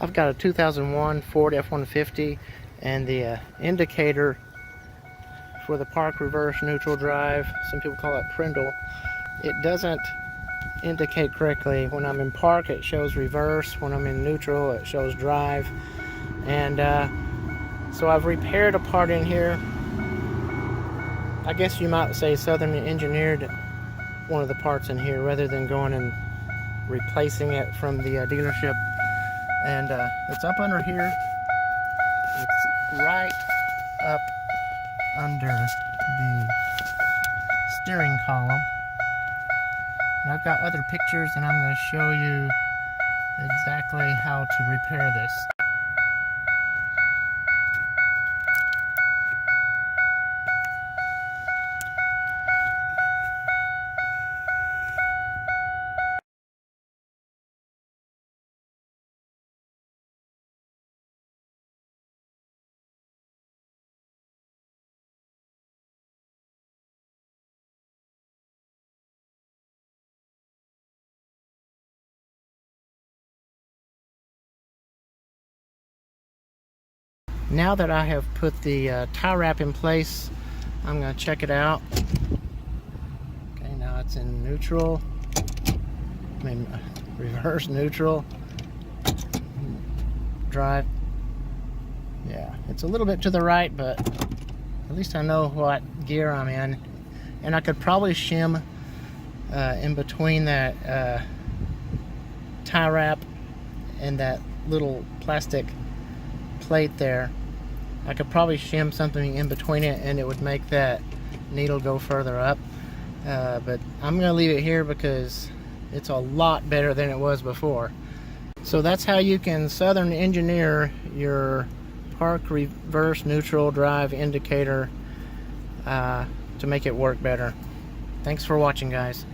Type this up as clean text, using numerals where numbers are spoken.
I've got a 2001 Ford F150, and the indicator for the park reverse neutral drive, some people call it Prindle, it doesn't indicate correctly. When I'm in park it shows reverse, when I'm in neutral it shows drive. And so I've repaired a part in here. I guess you might say Southern engineered one of the parts in here rather than going and replacing it from the dealership. And it's up under here. It's right up under the steering column. And I've got other pictures, and I'm going to show you exactly how to repair this. Now that I have put the tie wrap in place, I'm going to check it out. Okay, now it's in neutral. Reverse neutral. Drive. Yeah, it's a little bit to the right, but at least I know what gear I'm in. And I could probably shim in between that tie wrap and that little plastic plate there. I could probably shim something in between it, and it would make that needle go further up. But I'm going to leave it here because it's a lot better than it was before. So that's how you can Southern engineer your park reverse neutral drive indicator to make it work better. Thanks for watching, guys.